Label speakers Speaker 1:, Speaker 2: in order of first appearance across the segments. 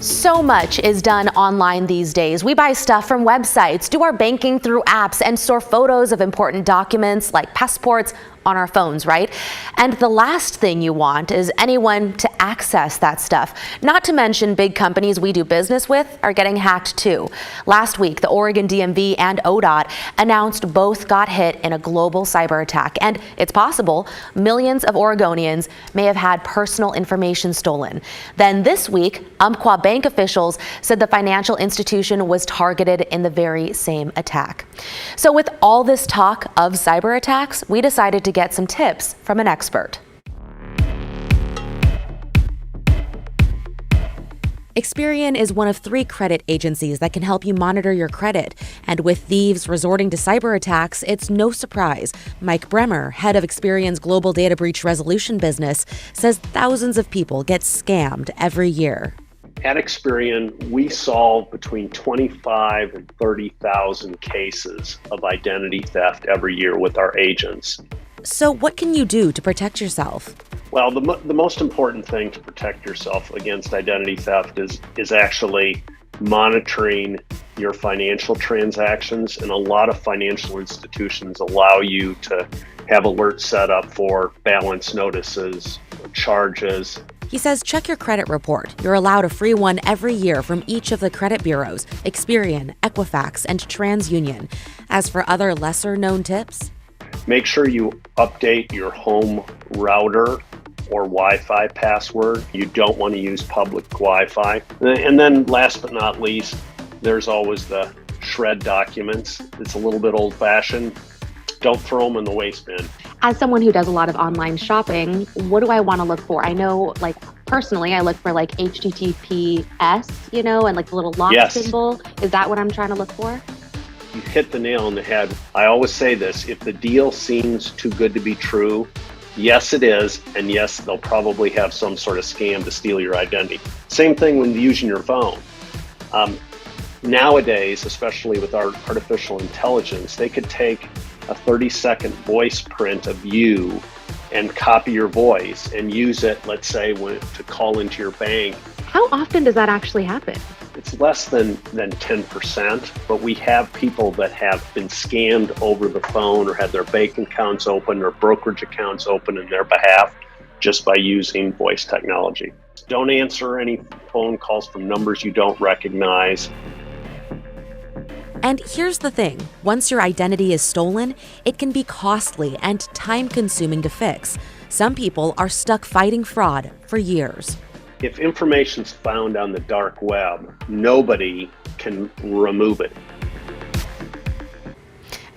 Speaker 1: So much is done online these days. We buy stuff from websites, do our banking through apps, and store photos of important documents like passports on our phones, right? And the last thing you want is anyone to access that stuff. Not to mention big companies we do business with are getting hacked too. Last week, the Oregon DMV and ODOT announced both got hit in a global cyber attack. And it's possible millions of Oregonians may have had personal information stolen. Then this week, Umpqua bank officials said the financial institution was targeted in the very same attack. So with all this talk of cyber attacks, we decided to get some tips from an expert. Experian is one of 3 credit agencies that can help you monitor your credit. And with thieves resorting to cyber attacks, it's no surprise. Mike Bremer, head of Experian's global data breach resolution business, says thousands of people get scammed every year.
Speaker 2: At Experian, we solve between 25 and 30,000 cases of identity theft every year with our agents.
Speaker 1: So what can you do to protect yourself?
Speaker 2: Well, the most important thing to protect yourself against identity theft is actually monitoring your financial transactions. And a lot of financial institutions allow you to have alerts set up for balance notices, charges.
Speaker 1: He says check your credit report. You're allowed a free one every year from each of the credit bureaus, Experian, Equifax, and TransUnion. As for other lesser-known tips,
Speaker 2: make sure you update your home router or Wi-Fi password. You don't want to use public Wi-Fi. And then last but not least, there's always the shred documents. It's a little bit old-fashioned. Don't throw them in the waste bin.
Speaker 3: As someone who does a lot of online shopping, what do I want to look for? I know, like, personally, I look for like HTTPS, and like the little lock symbol. Is that what I'm trying to look for?
Speaker 2: You hit the nail on the head. I always say this, if the deal seems too good to be true, yes, it is. And yes, they'll probably have some sort of scam to steal your identity. Same thing when using your phone. Nowadays, especially with our artificial intelligence, they could take a 30-second voice print of you and copy your voice and use it, let's say, to call into your bank.
Speaker 3: How often does that actually happen?
Speaker 2: It's less than 10%, but we have people that have been scammed over the phone or had their bank accounts open or brokerage accounts open in their behalf just by using voice technology. Don't answer any phone calls from numbers you don't recognize.
Speaker 1: And here's the thing, once your identity is stolen, it can be costly and time-consuming to fix. Some people are stuck fighting fraud for years.
Speaker 2: If information's found on the dark web, nobody can remove it.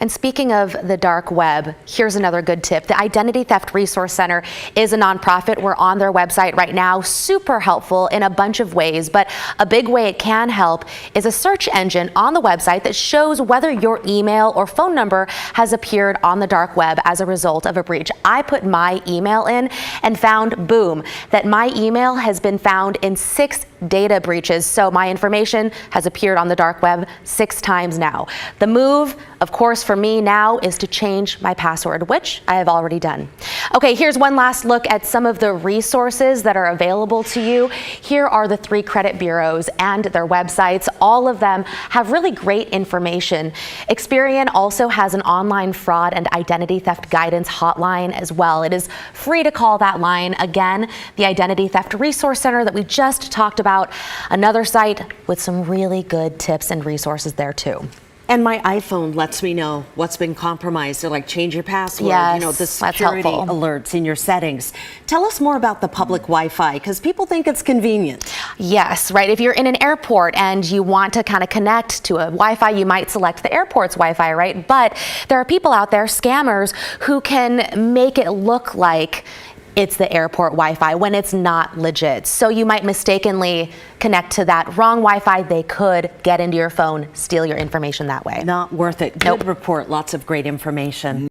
Speaker 1: And speaking of the dark web, here's another good tip. The Identity Theft Resource Center is a nonprofit. We're on their website right now. Super helpful in a bunch of ways, but a big way it can help is a search engine on the website that shows whether your email or phone number has appeared on the dark web as a result of a breach. I put my email in and found, boom, that my email has been found in 6 data breaches. So my information has appeared on the dark web 6 times now. The move, of course, for me now is to change my password, which I have already done. Okay, here's one last look at some of the resources that are available to you. Here are the 3 credit bureaus and their websites. All of them have really great information. Experian also has an online fraud and identity theft guidance hotline as well. It is free to call that line. Again, the Identity Theft Resource Center that we just talked about, another site with some really good tips and resources there too.
Speaker 4: And my iPhone lets me know what's been compromised. They're like, change your password,
Speaker 1: yes,
Speaker 4: the security alerts in your settings. Tell us more about the public Wi-Fi, because people think it's convenient.
Speaker 1: Yes, right. If you're in an airport and you want to kind of connect to a Wi-Fi, you might select the airport's Wi-Fi, right? But there are people out there, scammers, who can make it look like it's the airport Wi-Fi when it's not legit. So you might mistakenly connect to that wrong Wi-Fi. They could get into your phone, steal your information that way.
Speaker 4: Not worth it. Good report. Lots of great information.